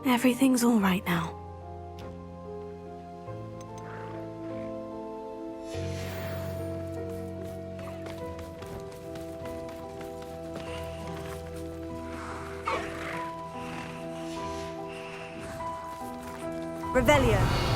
Everything's all right now. Revelio.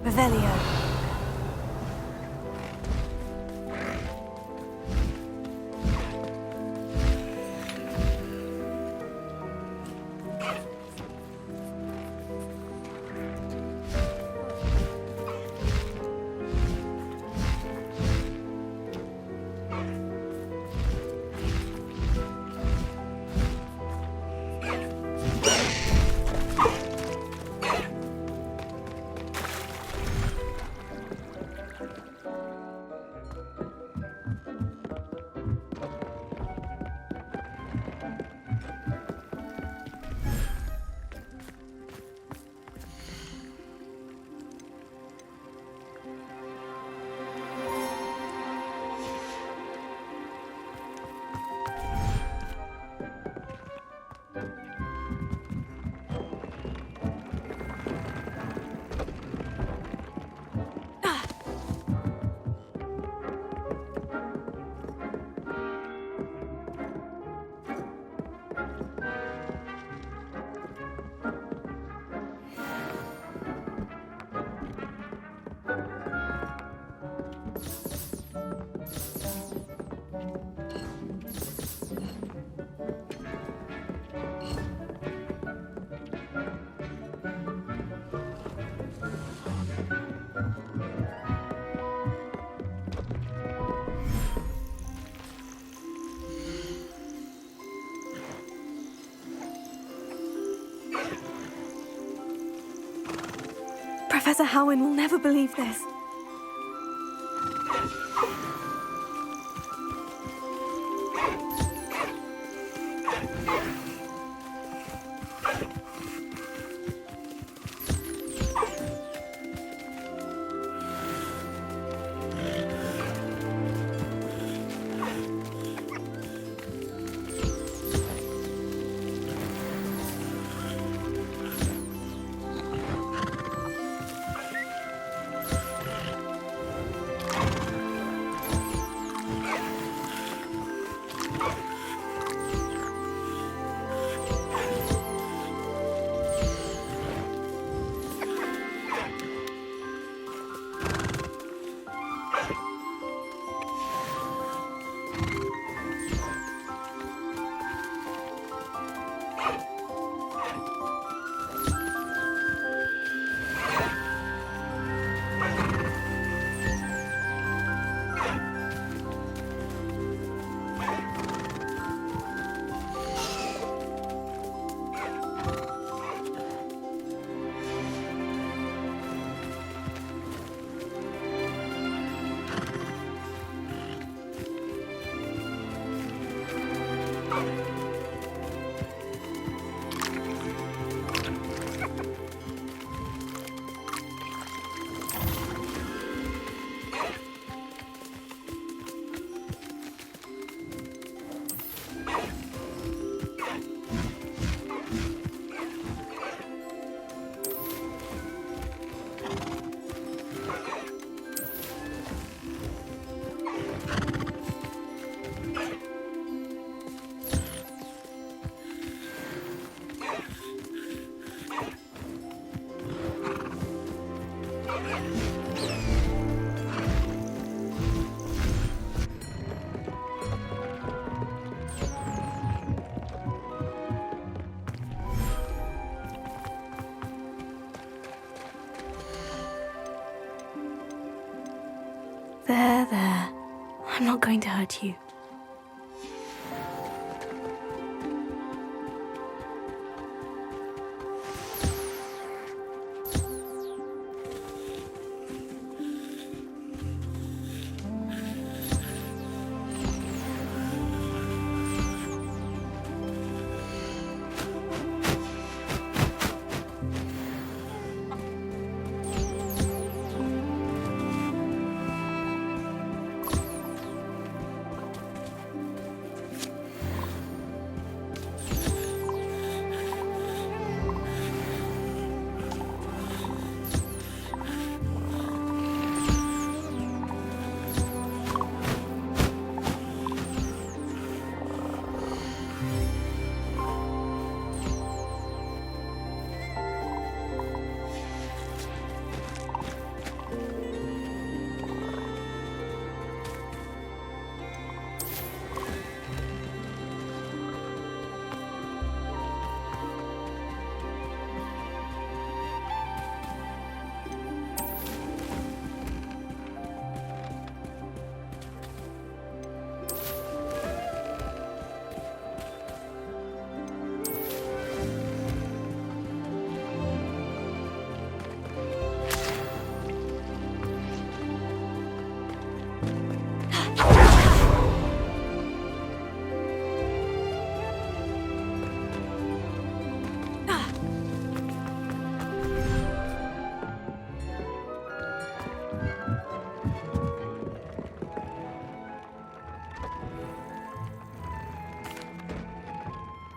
Revelio. Professor Howin will never believe this. There, there. I'm not going to hurt you.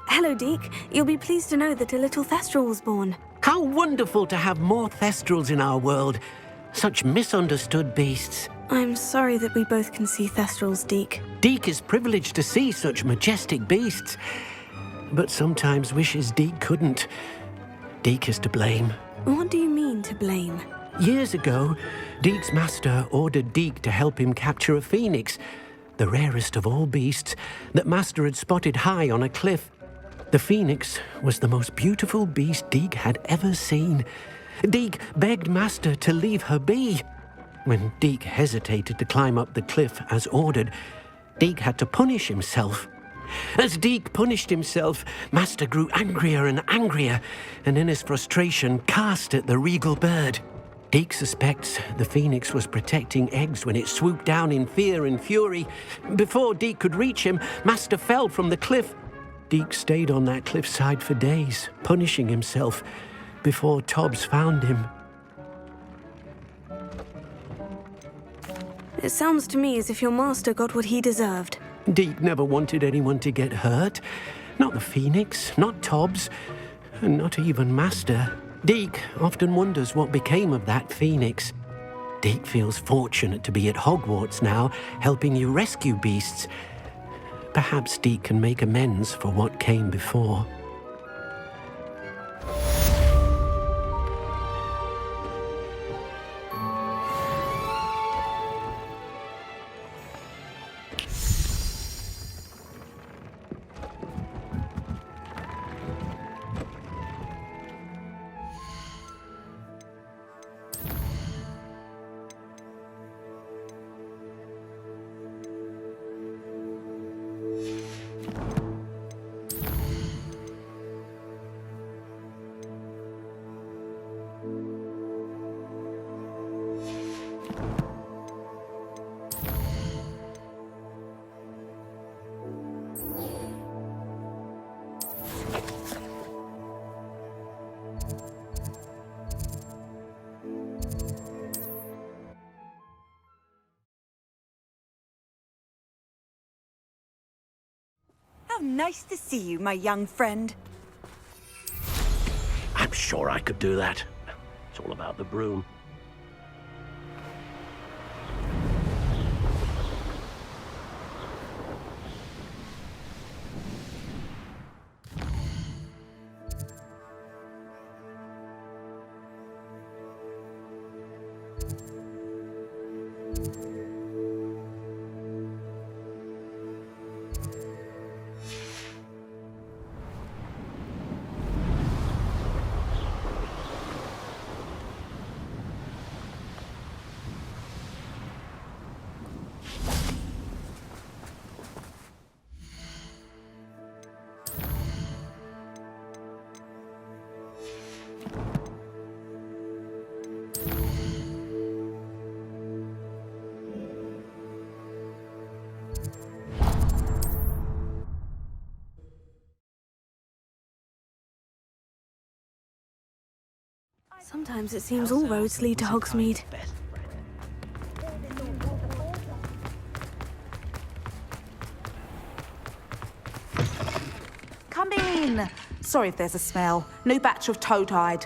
Hello, Deke. You'll be pleased to know that a little Thestral was born. How wonderful to have more Thestrals in our world. Such misunderstood beasts. I'm sorry that we both can see Thestrals, Deke. Deke is privileged to see such majestic beasts, but sometimes wishes Deke couldn't. Deke is to blame. What do you mean, to blame? Years ago, Deke's master ordered Deke to help him capture a phoenix, the rarest of all beasts, that master had spotted high on a cliff. The phoenix was the most beautiful beast Deke had ever seen. Deke begged master to leave her be. When Deke hesitated to climb up the cliff as ordered, Deke had to punish himself. As Deke punished himself, master grew angrier and angrier, and in his frustration cast at the regal bird. Deke suspects the phoenix was protecting eggs when it swooped down in fear and fury. Before Deke could reach him, master fell from the cliff. Deke stayed on that cliffside for days, punishing himself, before Tobbs found him. It sounds to me as if your master got what he deserved. Deke never wanted anyone to get hurt. Not the phoenix, not Tobbs, and not even master. Deke often wonders what became of that phoenix. Deke feels fortunate to be at Hogwarts now, helping you rescue beasts. Perhaps Deke can make amends for what came before. How nice to see you, my young friend. I'm sure I could do that. It's all about the broom. Sometimes it seems all roads lead to Hogsmeade. Come in. Sorry if there's a smell. New batch of toad-hide.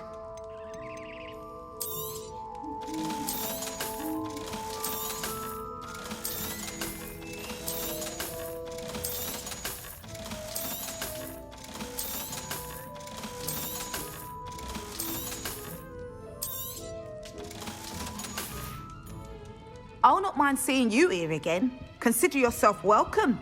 I'll not mind seeing you here again. Consider yourself welcome.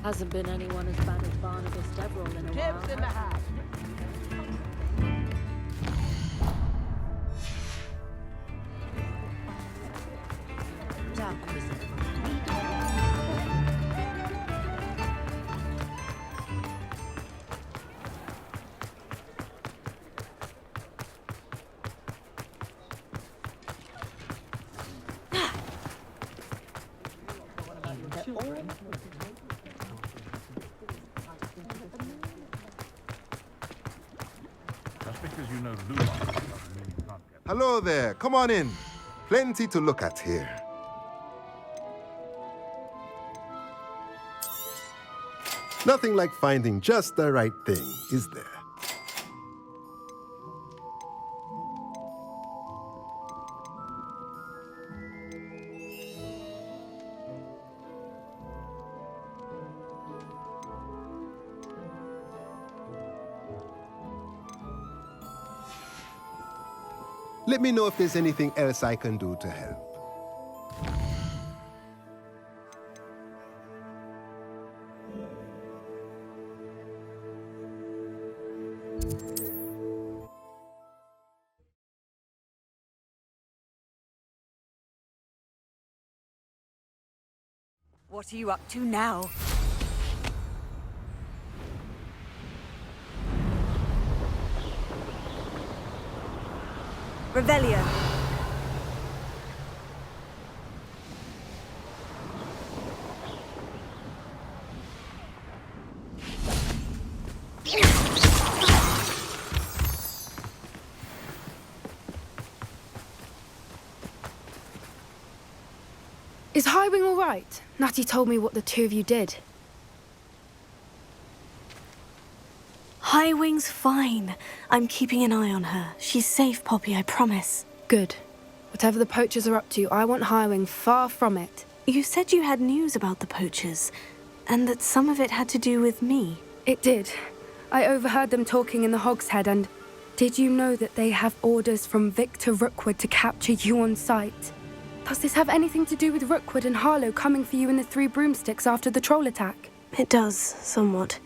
Hasn't been anyone as bad as Barnabas Deverell in a while. Tips in the hat. Just because you know Luma doesn't mean you can't get... Hello there, come on in. Plenty to look at here. Nothing like finding just the right thing, is there? Let me know if there's anything else I can do to help. What are you up to now? Revelio. Is Highwing all right? Natty told me what the two of you did. Highwing's fine. I'm keeping an eye on her. She's safe, Poppy, I promise. Good. Whatever the poachers are up to, I want Highwing far from it. You said you had news about the poachers, and that some of it had to do with me. It did. I overheard them talking in the Hogshead, and did you know that they have orders from Victor Rookwood to capture you on sight? Does this have anything to do with Rookwood and Harlow coming for you in the Three Broomsticks after the troll attack? It does, somewhat.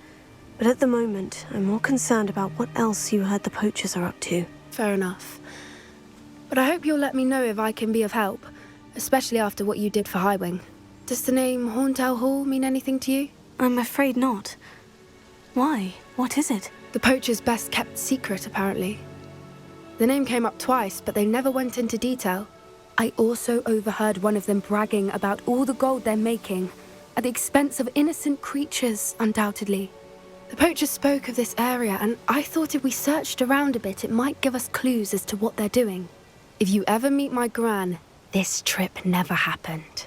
But at the moment, I'm more concerned about what else you heard the poachers are up to. Fair enough. But I hope you'll let me know if I can be of help, especially after what you did for Highwing. Does the name Horntail Hall mean anything to you? I'm afraid not. Why? What is it? The poachers' best kept secret, apparently. The name came up twice, but they never went into detail. I also overheard one of them bragging about all the gold they're making, at the expense of innocent creatures, undoubtedly. The poachers spoke of this area, and I thought if we searched around a bit, it might give us clues as to what they're doing. If you ever meet my gran, this trip never happened.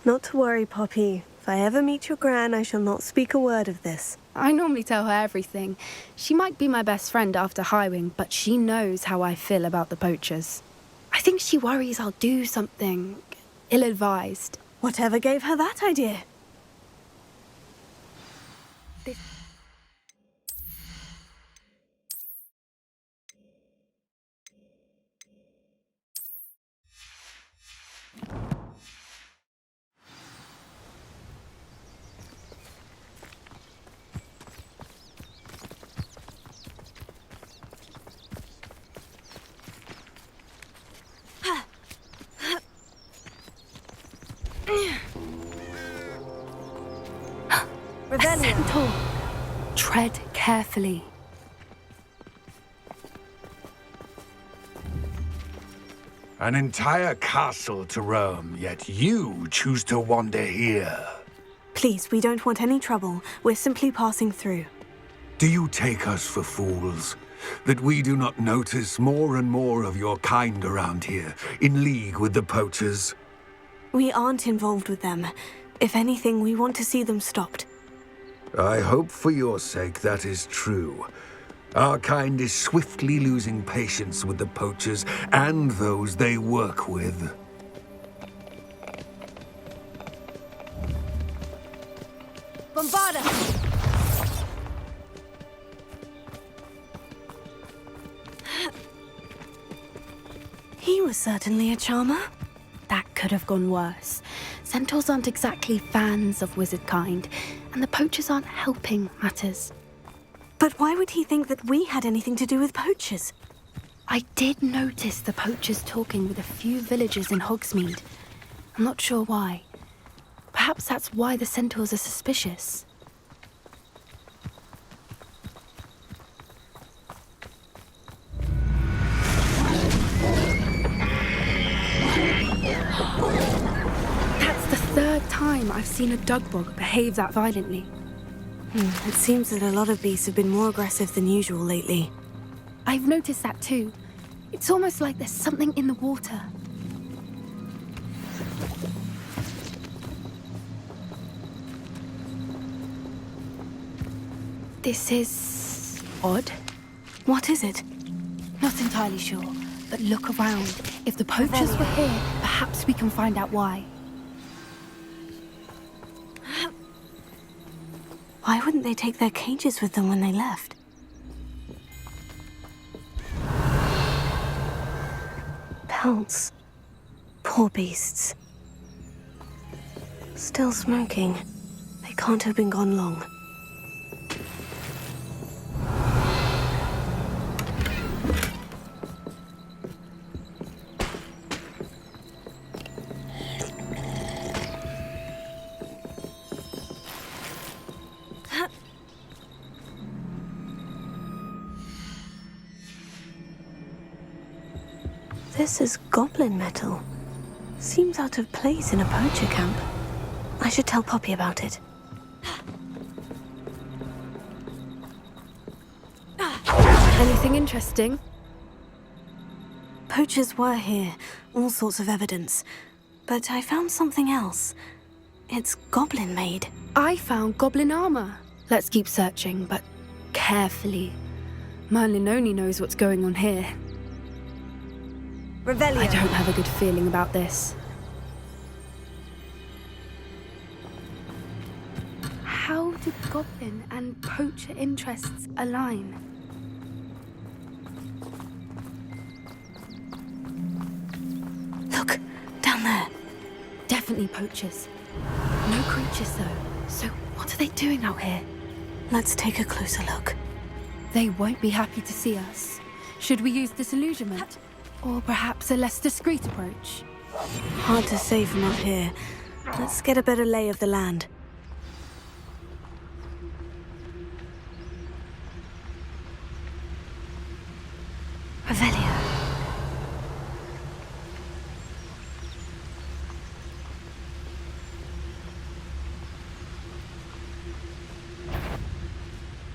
Not to worry, Poppy. If I ever meet your gran, I shall not speak a word of this. I normally tell her everything. She might be my best friend after Highwing, but she knows how I feel about the poachers. I think she worries I'll do something ill-advised. Whatever gave her that idea? Centaur. Tread carefully. An entire castle to roam, yet you choose to wander here. Please, we don't want any trouble. We're simply passing through. Do you take us for fools? That we do not notice more and more of your kind around here, in league with the poachers? We aren't involved with them. If anything, we want to see them stopped. I hope for your sake that is true. Our kind is swiftly losing patience with the poachers and those they work with. Bombarda! He was certainly a charmer. That could have gone worse. Centaurs aren't exactly fans of wizard kind, and the poachers aren't helping matters. But why would he think that we had anything to do with poachers? I did notice the poachers talking with a few villagers in Hogsmeade. I'm not sure why. Perhaps that's why the centaurs are suspicious. That's the third time I've seen a dugbog behave that violently. It seems that a lot of beasts have been more aggressive than usual lately. I've noticed that too. It's almost like there's something in the water. This is odd. What is it? Not entirely sure, but look around. If the poachers were here, perhaps we can find out why. Why wouldn't they take their cages with them when they left? Pelts. Poor beasts. Still smoking. They can't have been gone long. This is goblin metal. Seems out of place in a poacher camp. I should tell Poppy about it. Anything interesting? Poachers were here, all sorts of evidence. But I found something else. It's goblin made. I found goblin armor. Let's keep searching, but carefully. Merlin only knows what's going on here. Revelio. I don't have a good feeling about this. How did goblin and poacher interests align? Look, down there. Definitely poachers. No creatures though. So what are they doing out here? Let's take a closer look. They won't be happy to see us. Should we use disillusionment? Or perhaps a less discreet approach? Hard to say from up here. Let's get a better lay of the land. Revelio.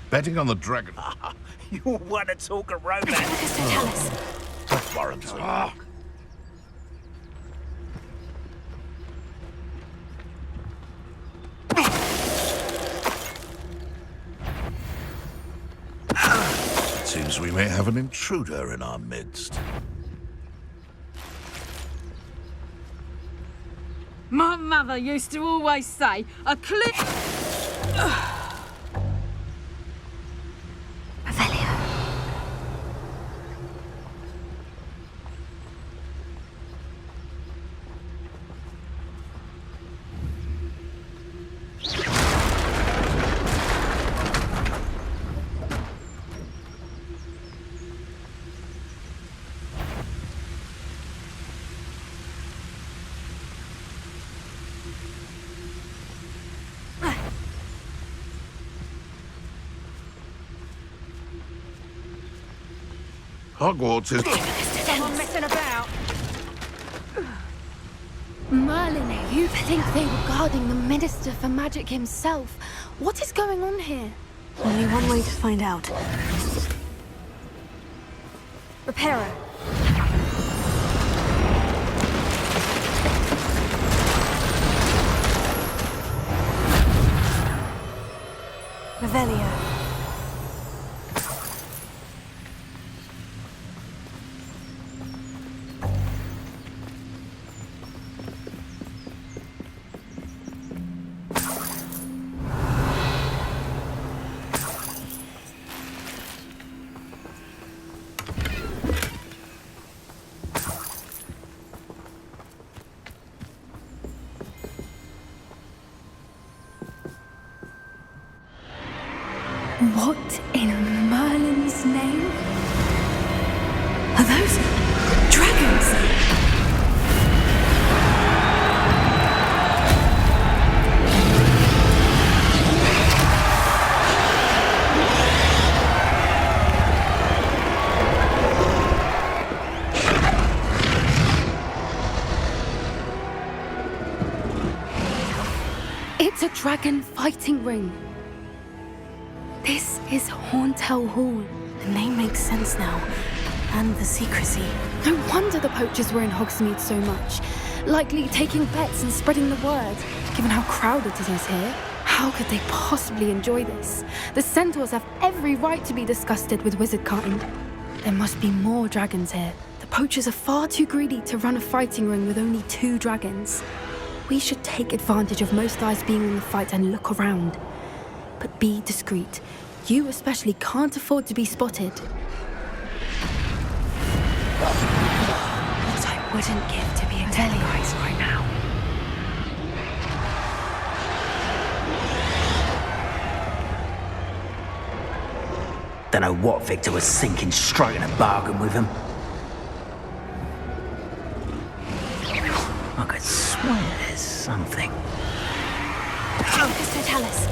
Betting on the dragon. You want to talk a romance? Tell us. Warrants. It seems we may have an intruder in our midst. My mother used to always say, a clip... Revelio. Hogwarts is... Someone messing about. Merlin, you think they were guarding the Minister for Magic himself? What is going on here? Only one way to find out. Reparo. Revelio. What in Merlin's name? Are those dragons? It's a dragon fighting ring. This is Hauntel Hall. The name makes sense now. And the secrecy. No wonder the poachers were in Hogsmeade so much. Likely taking bets and spreading the word. Given how crowded it is here, how could they possibly enjoy this? The centaurs have every right to be disgusted with wizard kind. There must be more dragons here. The poachers are far too greedy to run a fighting ring with only 2 dragons. We should take advantage of most eyes being in the fight and look around. But be discreet. You especially can't afford to be spotted. What I wouldn't give to be a televised right now. Don't know what Victor was thinking, striking a bargain with him. I could swear there's something. Focus Totalis.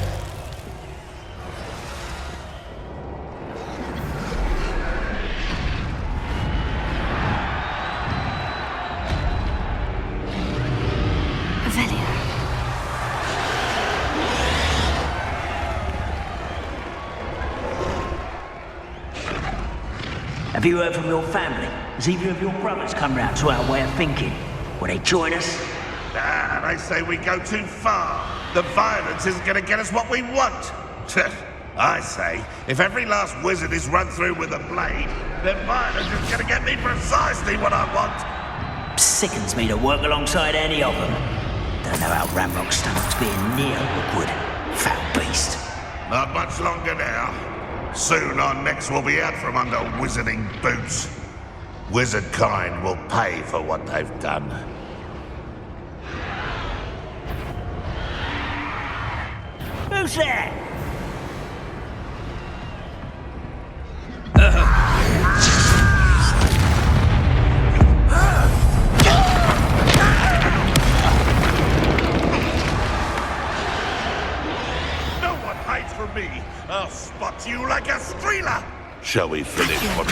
Have you heard from your family? Has either of your brothers come round to our way of thinking? Will they join us? Nah, they say we go too far. The violence isn't going to get us what we want. I say, if every last wizard is run through with a blade, then violence is going to get me precisely what I want. Sickens me to work alongside any of them. Don't know how Ramrock's stomach's being near Rookwood. Foul beast. Not much longer now. Soon our necks will be out from under wizarding boots. Wizard kind will pay for what they've done. Who's there? No one hides from me. I'll spot you like a streeler. Shall we finish what...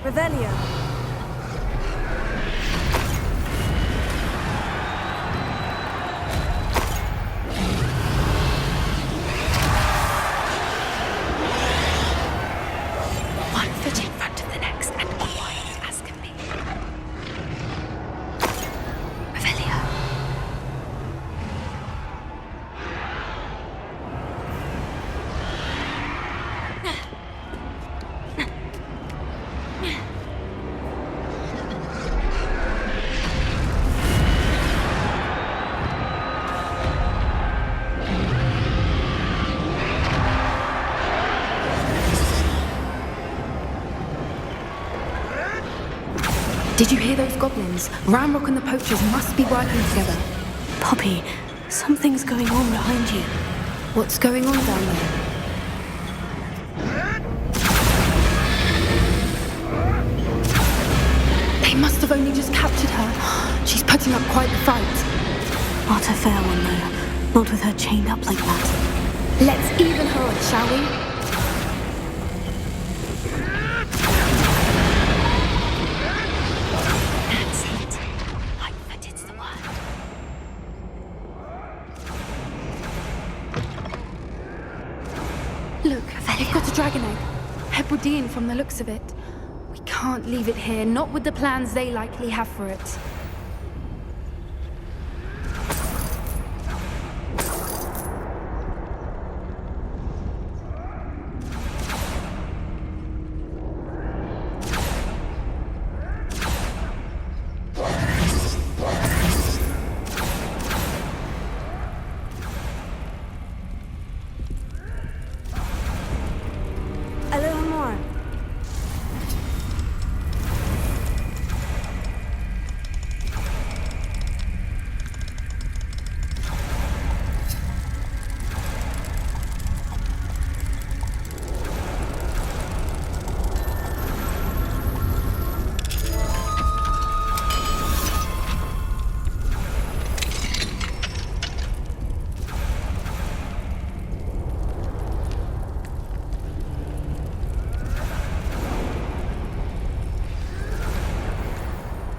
Revelio. One foot in front of the next and quiet as can be. Revelio. Did you hear those goblins? Ramrock and the poachers must be working together. Poppy, something's going on behind you. What's going on down there? They must have only just captured her. She's putting up quite the fight. Not a fair one, though. Not with her chained up like that. Let's even her up, shall we? That's it. Lightfoot is the word. Look, they've got a dragon egg. Hebridean from the looks of it. We can't leave it here, not with the plans they likely have for it. A little more.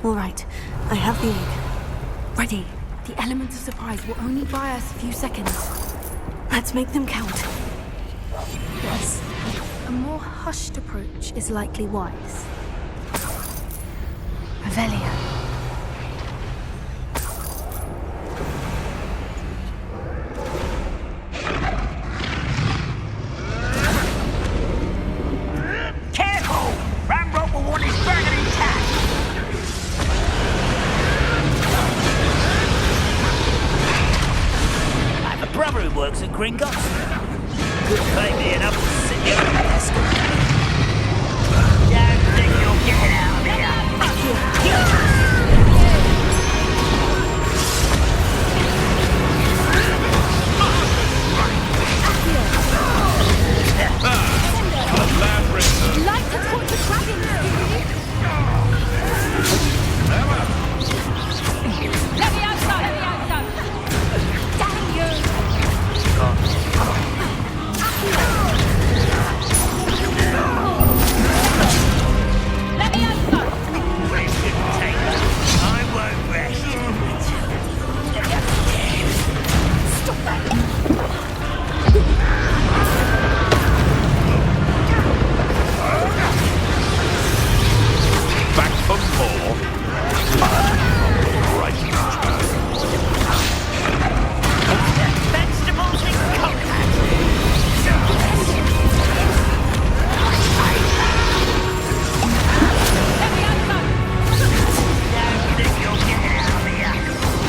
All right, I have the egg. Ready. The element of surprise will only buy us a few seconds. Let's make them count. Yes. A more hushed approach is likely wise. Revelio. Careful! Ramrock will want his dragon intact! I have a brother who works at Gringotts. Could pay me enough to sit here at the desk. Don't think you'll get out of here. Light has caught the dragon! Let me outside! Let me outside! Damn you! Let me outside! I won't rest. Stop that! Back for more. Right turn. Vegetables in coconut. Let me outside! Don't think you'll get out of here.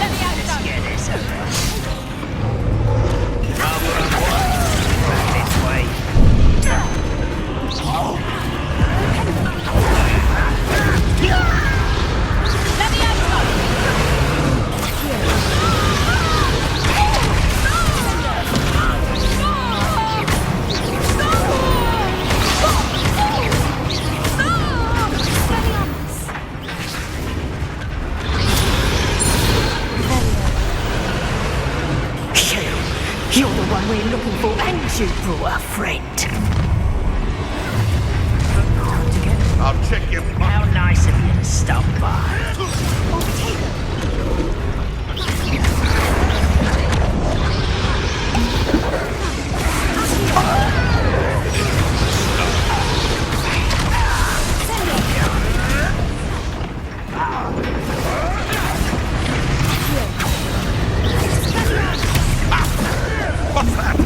Let me Let's outside! get this over. Back this way. Let me outside! You're the one we're looking for, and you brought a friend. Time to go. I'll check your How nice of you to stop by. What's that?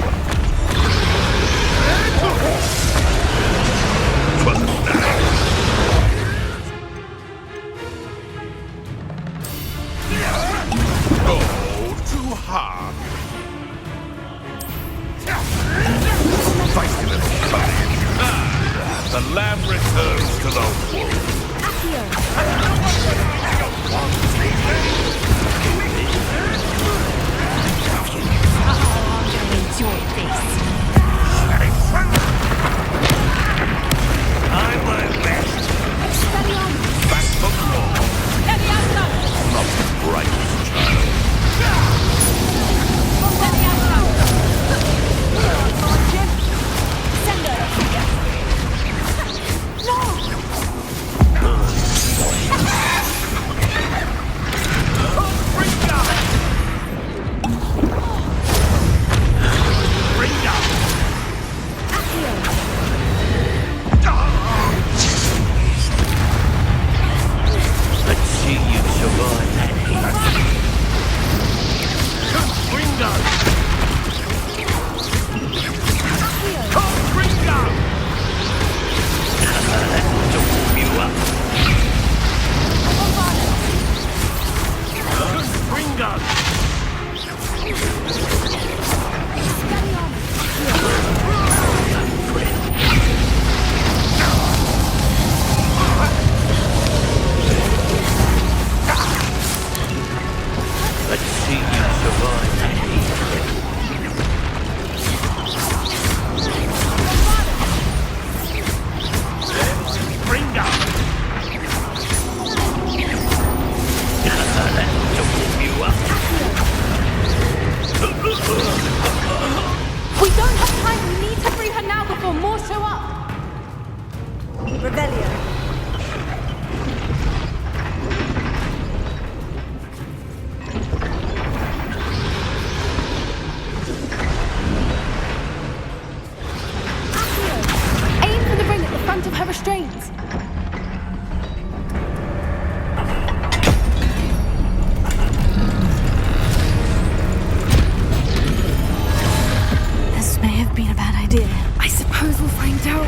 Oh, too hard. Feisty little buddy. The lamb returns to the wolf. Enjoy this. I won't rest. Back for more. Let me outside! Not the brightest child. Let me restraints. This may have been a bad idea. I suppose we'll find out.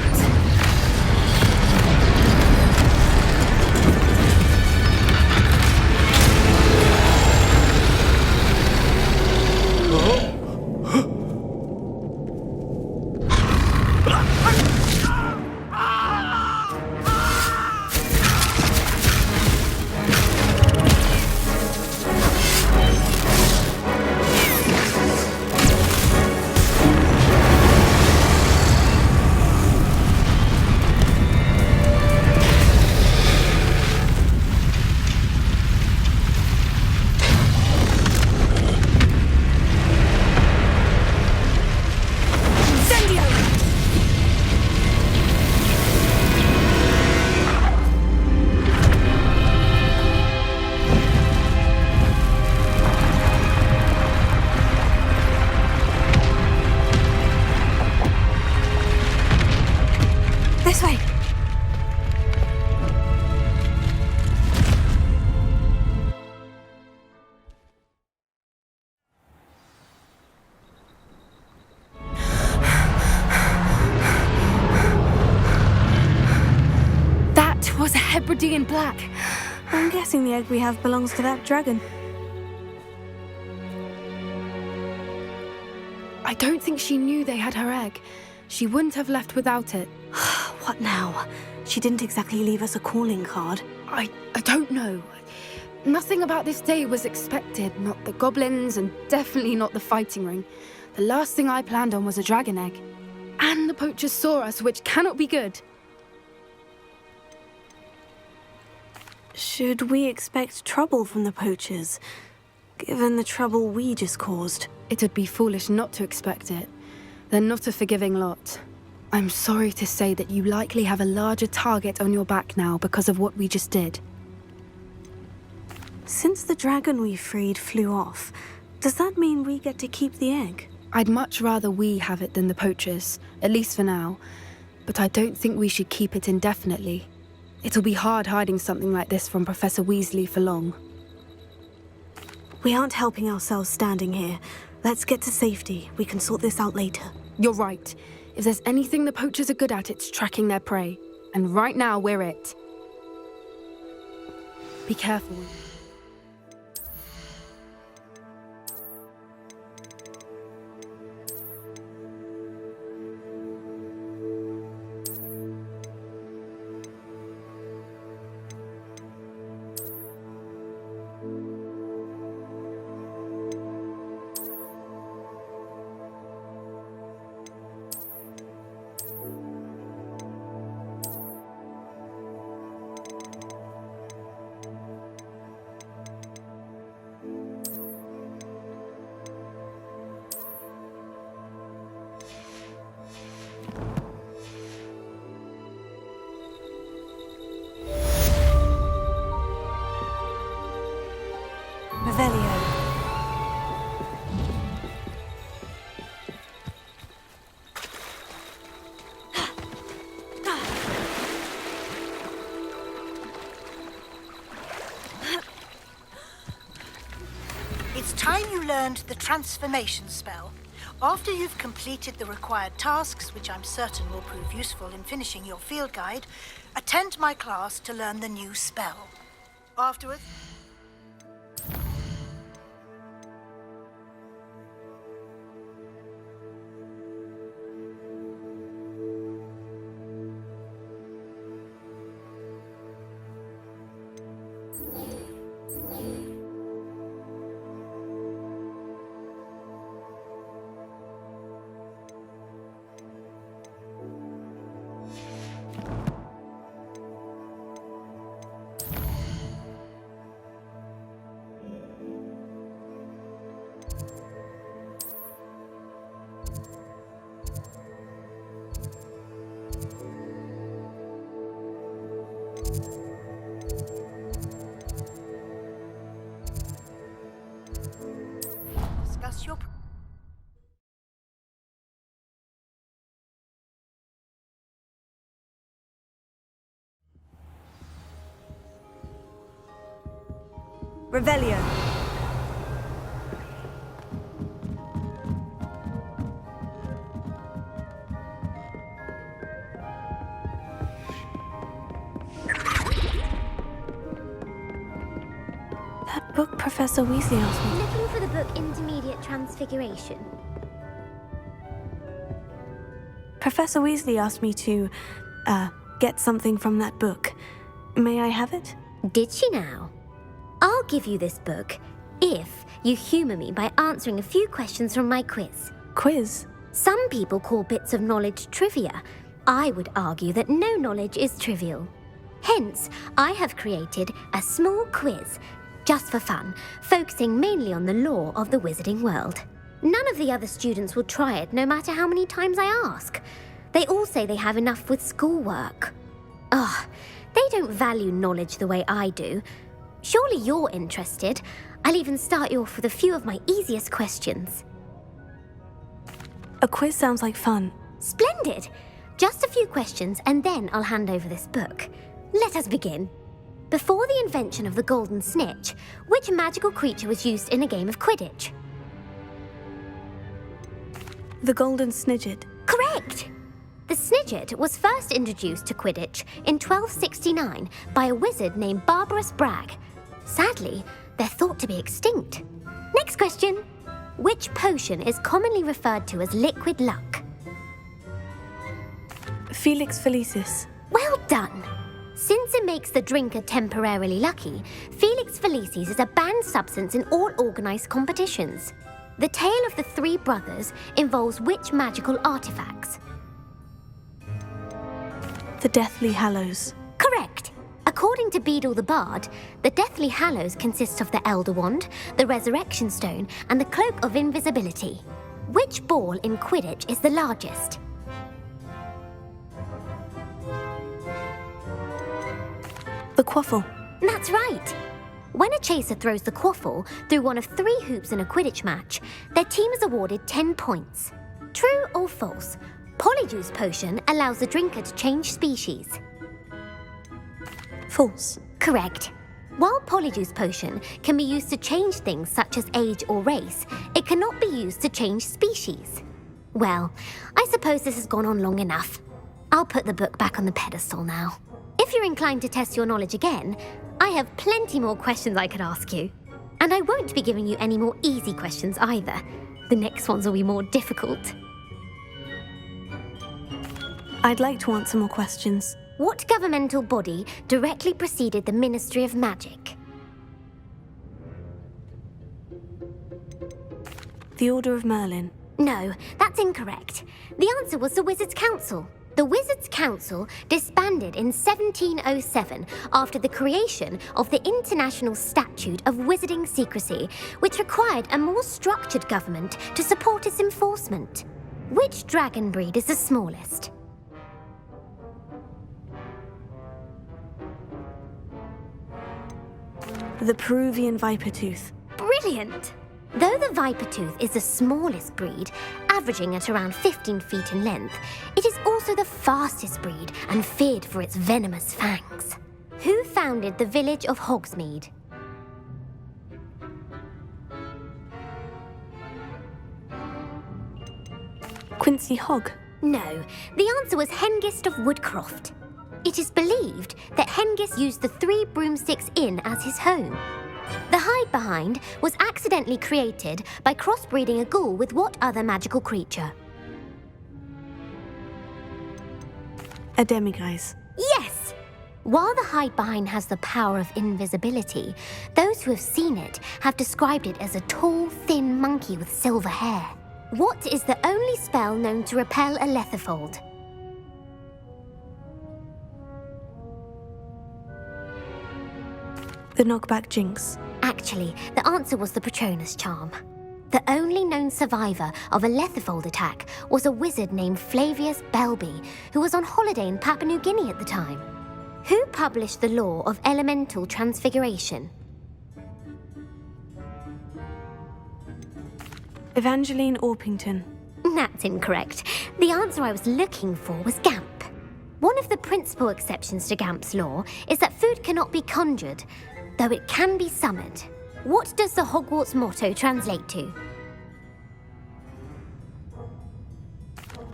This way. That was a Hebridean black. I'm guessing the egg we have belongs to that dragon. I don't think she knew they had her egg. She wouldn't have left without it. What now? She didn't exactly leave us a calling card. I don't know. Nothing about this day was expected. Not the goblins, and definitely not the fighting ring. The last thing I planned on was a dragon egg. And the poachers saw us, which cannot be good. Should we expect trouble from the poachers, given the trouble we just caused? It would be foolish not to expect it. They're not a forgiving lot. I'm sorry to say that you likely have a larger target on your back now because of what we just did. Since the dragon we freed flew off, does that mean we get to keep the egg? I'd much rather we have it than the poachers, at least for now. But I don't think we should keep it indefinitely. It'll be hard hiding something like this from Professor Weasley for long. We aren't helping ourselves standing here. Let's get to safety. We can sort this out later. You're right. If there's anything the poachers are good at, it's tracking their prey. And right now, we're it. Be careful. It's time you learned the transformation spell. After you've completed the required tasks, which I'm certain will prove useful in finishing your field guide, attend my class to learn the new spell. Afterwards... discuss your... Revelio. That book Professor Weasley asked me. Looking for the book Intermediate Transfiguration. Professor Weasley asked me to, get something from that book. May I have it? Did she now? I'll give you this book if you humour me by answering a few questions from my quiz. Quiz? Some people call bits of knowledge trivia. I would argue that no knowledge is trivial. Hence, I have created a small quiz, just for fun, focusing mainly on the lore of the wizarding world. None of the other students will try it, no matter how many times I ask. They all say they have enough with schoolwork. Ugh, they don't value knowledge the way I do. Surely you're interested. I'll even start you off with a few of my easiest questions. A quiz sounds like fun. Splendid! Just a few questions and then I'll hand over this book. Let us begin. Before the invention of the golden snitch, which magical creature was used in a game of Quidditch? The golden snidget. Correct! The snidget was first introduced to Quidditch in 1269 by a wizard named Barbarous Bragg. Sadly, they're thought to be extinct. Next question. Which potion is commonly referred to as liquid luck? Felix Felicis. Well done! Since it makes the drinker temporarily lucky, Felix Felicis is a banned substance in all organised competitions. The tale of the three brothers involves which magical artifacts? The Deathly Hallows. Correct! According to Beedle the Bard, the Deathly Hallows consists of the Elder Wand, the Resurrection Stone, and the Cloak of Invisibility. Which ball in Quidditch is the largest? The Quaffle. That's right! When a chaser throws the quaffle through one of 3 hoops in a Quidditch match, their team is awarded 10 points. True or false? Polyjuice Potion allows the drinker to change species. False. Correct. While Polyjuice Potion can be used to change things such as age or race, it cannot be used to change species. Well, I suppose this has gone on long enough. I'll put the book back on the pedestal now. If you're inclined to test your knowledge again, I have plenty more questions I could ask you. And I won't be giving you any more easy questions either. The next ones will be more difficult. I'd like to answer more questions. What governmental body directly preceded the Ministry of Magic? The Order of Merlin. No, that's incorrect. The answer was the Wizards' Council. The Wizards' Council disbanded in 1707 after the creation of the International Statute of Wizarding Secrecy, which required a more structured government to support its enforcement. Which dragon breed is the smallest? The Peruvian Vipertooth. Brilliant! Though the Vipertooth is the smallest breed, averaging at around 15 feet in length, it is also the fastest breed and feared for its venomous fangs. Who founded the village of Hogsmeade? Quincy Hogg. No, the answer was Hengist of Woodcroft. It is believed that Hengist used the 3 Broomsticks Inn as his home. The hide-behind was accidentally created by crossbreeding a ghoul with what other magical creature? A demiguise. Yes! While the hide-behind has the power of invisibility, those who have seen it have described it as a tall, thin monkey with silver hair. What is the only spell known to repel a Lethifold? The Knockback Jinx. Actually, the answer was the Patronus Charm. The only known survivor of a Lethifold attack was a wizard named Flavius Belby, who was on holiday in Papua New Guinea at the time. Who published the law of elemental transfiguration? Evangeline Orpington. That's incorrect. The answer I was looking for was Gamp. One of the principal exceptions to Gamp's law is that food cannot be conjured, though it can be summoned. What does the Hogwarts motto translate to?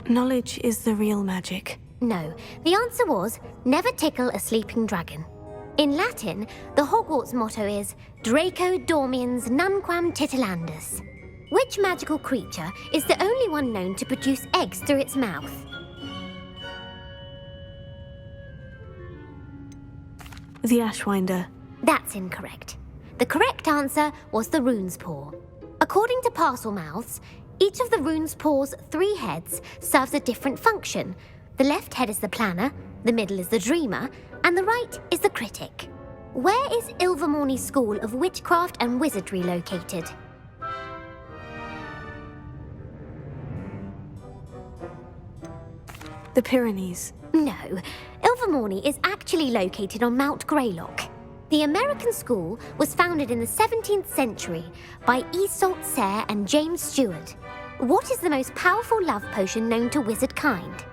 Knowledge is the real magic. No, the answer was, never tickle a sleeping dragon. In Latin, the Hogwarts motto is Draco dormiens nunquam titilandus. Which magical creature is the only one known to produce eggs through its mouth? The Ashwinder. That's incorrect. The correct answer was the rune's paw. According to Parselmouths, each of the rune's paw's 3 heads serves a different function. The left head is the planner, the middle is the dreamer, and the right is the critic. Where is Ilvermorny School of Witchcraft and Wizardry located? The Pyrenees. No, Ilvermorny is actually located on Mount Greylock. The American school was founded in the 17th century by Iseult Sayre and James Stewart. What is the most powerful love potion known to wizard kind?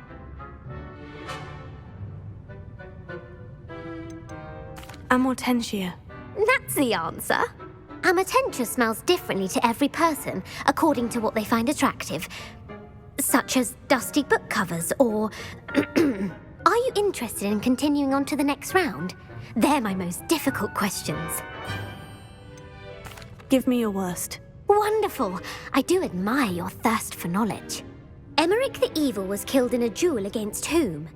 Amortentia. That's the answer. Amortentia smells differently to every person, according to what they find attractive, such as dusty book covers or... Are you interested in continuing on to the next round? They're my most difficult questions. Give me your worst. Wonderful. I do admire your thirst for knowledge. Emmerich the Evil was killed in a duel against whom?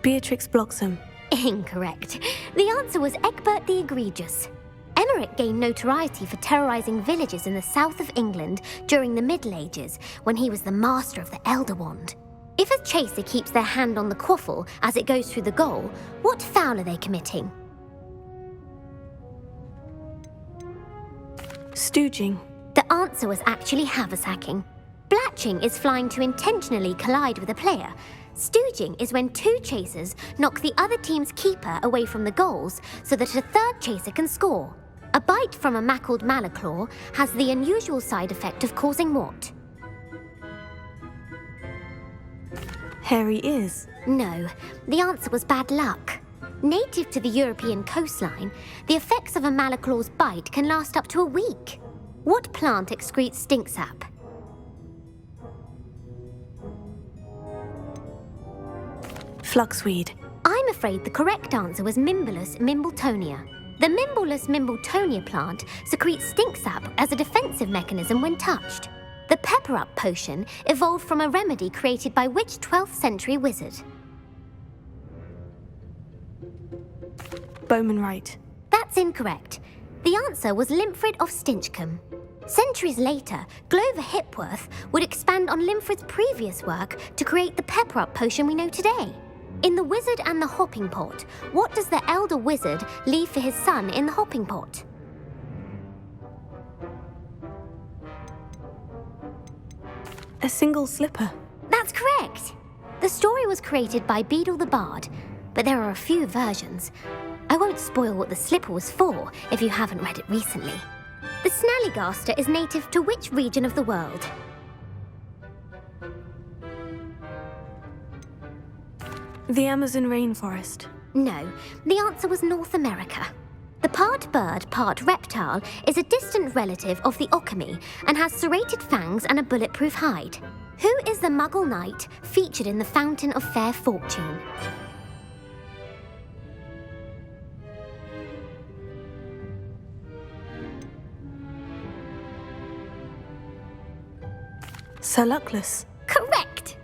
Beatrix Bloxham. Incorrect. The answer was Egbert the Egregious. Emmerich gained notoriety for terrorizing villages in the south of England during the Middle Ages, when he was the master of the Elder Wand. If a chaser keeps their hand on the quaffle as it goes through the goal, what foul are they committing? Stooging. The answer was actually haversacking. Blatching is flying to intentionally collide with a player. Stooging is when 2 chasers knock the other team's keeper away from the goals so that a third chaser can score. A bite from a mackled malaclaw has the unusual side effect of causing what? Hairy ears. No, the answer was bad luck. Native to the European coastline, the effects of a malaclaw's bite can last up to a week. What plant excretes stink sap? Fluxweed. I'm afraid the correct answer was Mimbulus mimbletonia. The Mimbulus mimbletonia plant secretes stink sap as a defensive mechanism when touched. The pepper-up potion evolved from a remedy created by which 12th century wizard? Bowman Wright. That's incorrect. The answer was Limfrid of Stinchcombe. Centuries later, Glover Hipworth would expand on Limfrid's previous work to create the pepper-up potion we know today. In The Wizard and the Hopping Pot, what does the elder wizard leave for his son in the hopping pot? A single slipper. That's correct. The story was created by Beadle the Bard, but there are a few versions. I won't spoil what the slipper was for if you haven't read it recently. The Snallygaster is native to which region of the world? The Amazon rainforest. No, the answer was North America. The part bird, part reptile is a distant relative of the Occamy and has serrated fangs and a bulletproof hide. Who is the Muggle knight featured in the Fountain of Fair Fortune? Sir Luckless. Correct!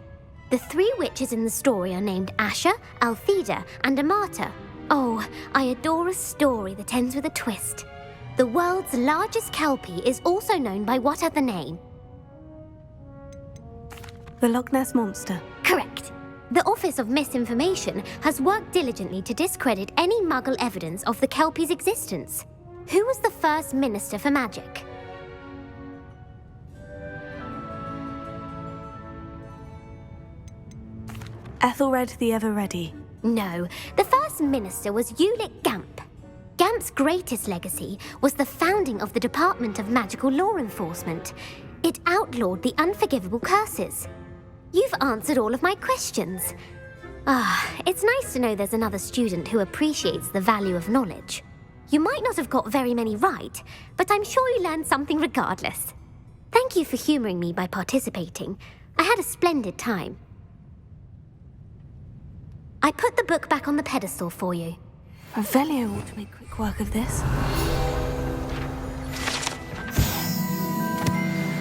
The 3 witches in the story are named Asha, Altheda, and Amata. Oh, I adore a story that ends with a twist. The world's largest kelpie is also known by what other name? The Loch Ness Monster. Correct. The Office of Misinformation has worked diligently to discredit any Muggle evidence of the kelpie's existence. Who was the first Minister for Magic? Ethelred the Ever-Ready. No, the first minister was Ulick Gamp. Gamp's greatest legacy was the founding of the Department of Magical Law Enforcement. It outlawed the unforgivable curses. You've answered all of my questions. It's nice to know there's another student who appreciates the value of knowledge. You might not have got very many right, but I'm sure you learned something regardless. Thank you for humoring me by participating. I had a splendid time. I put the book back on the pedestal for you. Revelio ought to make quick work of this.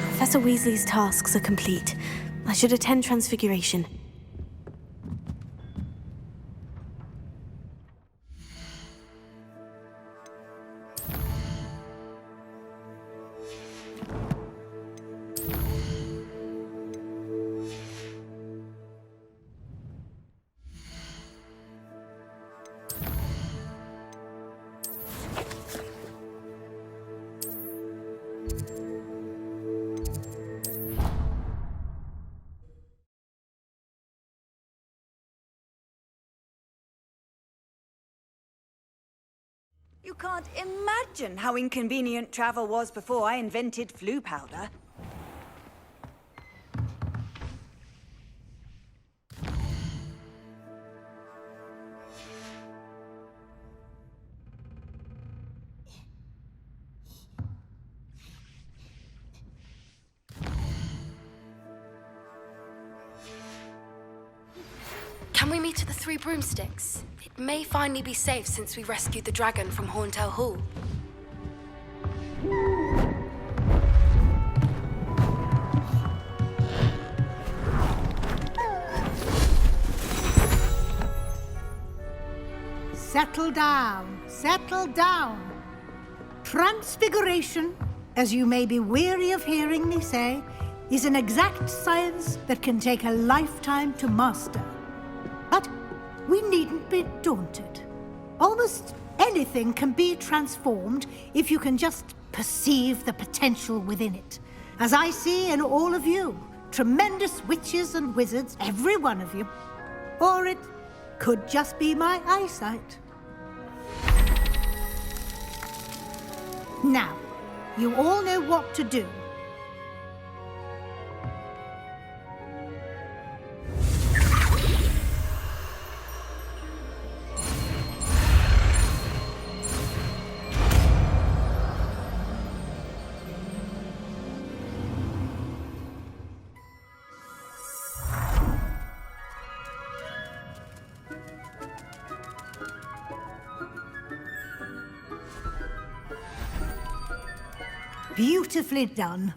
Professor Weasley's tasks are complete. I should attend Transfiguration. You can't imagine how inconvenient travel was before I invented flu powder. Can we meet at the Three Broomsticks? It may finally be safe since we rescued the dragon from Horntail Hall. Settle down, settle down. Transfiguration, as you may be weary of hearing me say, is an exact science that can take a lifetime to master. But we needn't be daunted. Almost anything can be transformed if you can just perceive the potential within it. As I see in all of you, tremendous witches and wizards, every one of you. Or it could just be my eyesight. Now, you all know what to do. Beautifully done.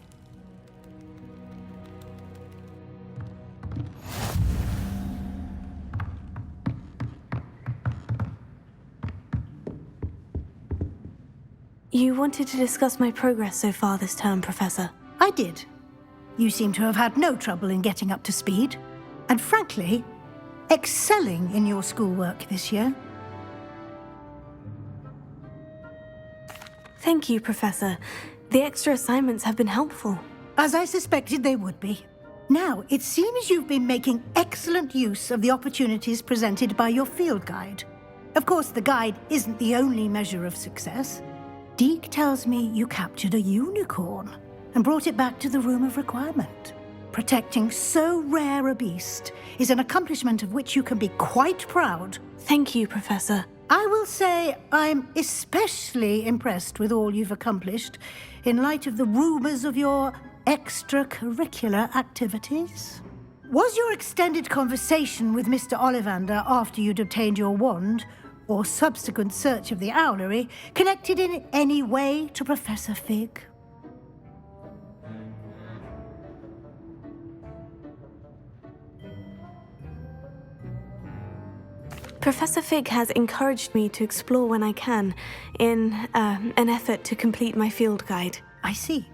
You wanted to discuss my progress so far this term, Professor. I did. You seem to have had no trouble in getting up to speed. And frankly, excelling in your schoolwork this year. Thank you, Professor. The extra assignments have been helpful. As I suspected they would be. Now, it seems you've been making excellent use of the opportunities presented by your field guide. Of course, the guide isn't the only measure of success. Deke tells me you captured a unicorn and brought it back to the Room of Requirement. Protecting so rare a beast is an accomplishment of which you can be quite proud. Thank you, Professor. I will say I'm especially impressed with all you've accomplished in light of the rumors of your extracurricular activities. Was your extended conversation with Mr. Ollivander after you'd obtained your wand, or subsequent search of the owlery, connected in any way to Professor Fig? Professor Fig has encouraged me to explore when I can, in an effort to complete my field guide. I see.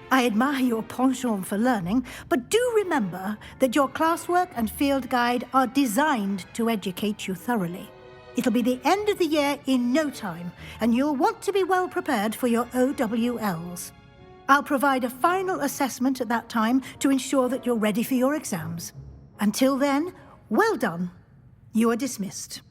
I admire your penchant for learning, but do remember that your classwork and field guide are designed to educate you thoroughly. It'll be the end of the year in no time, and you'll want to be well prepared for your OWLs. I'll provide a final assessment at that time to ensure that you're ready for your exams. Until then, well done. You are dismissed.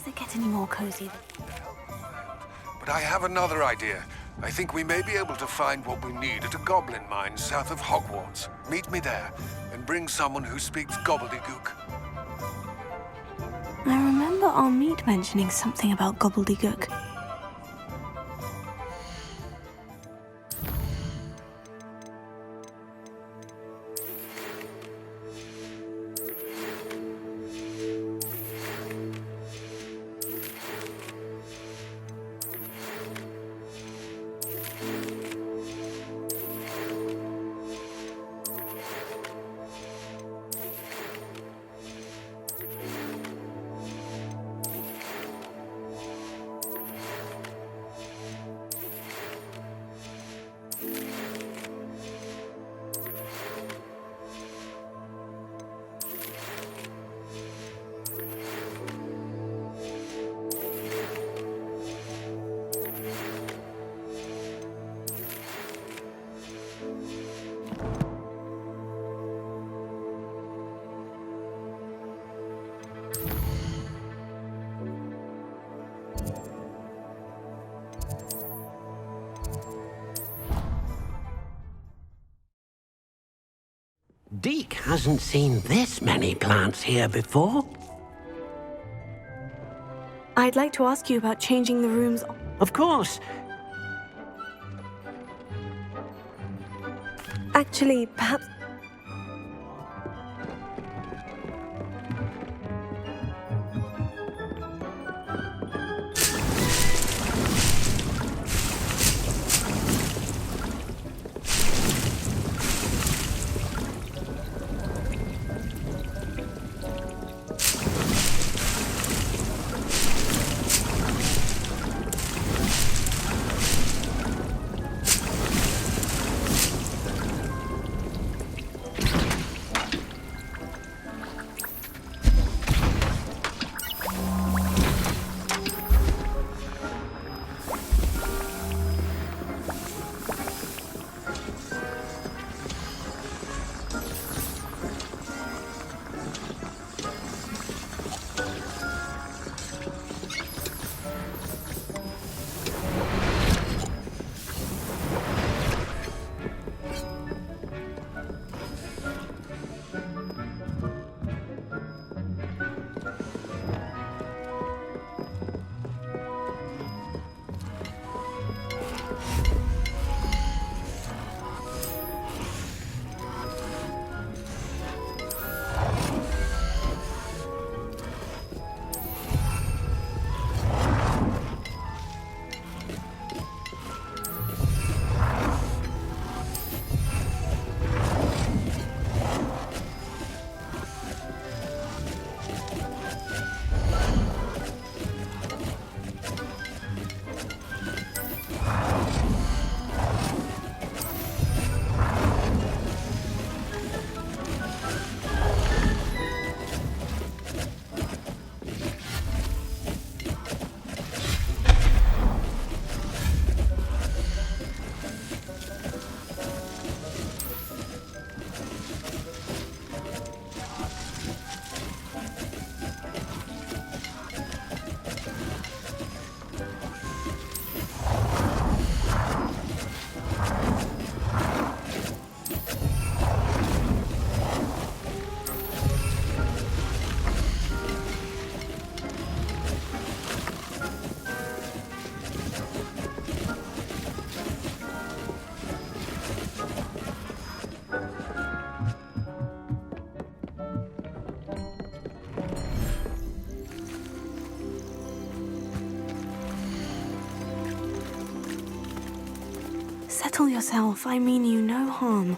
Does it get any more cozy? But I have another idea. I think we may be able to find what we need at a goblin mine south of Hogwarts. Meet me there, and bring someone who speaks gobbledygook. I remember our meet mentioning something about gobbledygook. Deke hasn't seen this many plants here before. I'd like to ask you about changing the rooms. Of course. Actually, perhaps... Settle yourself. I mean you no harm.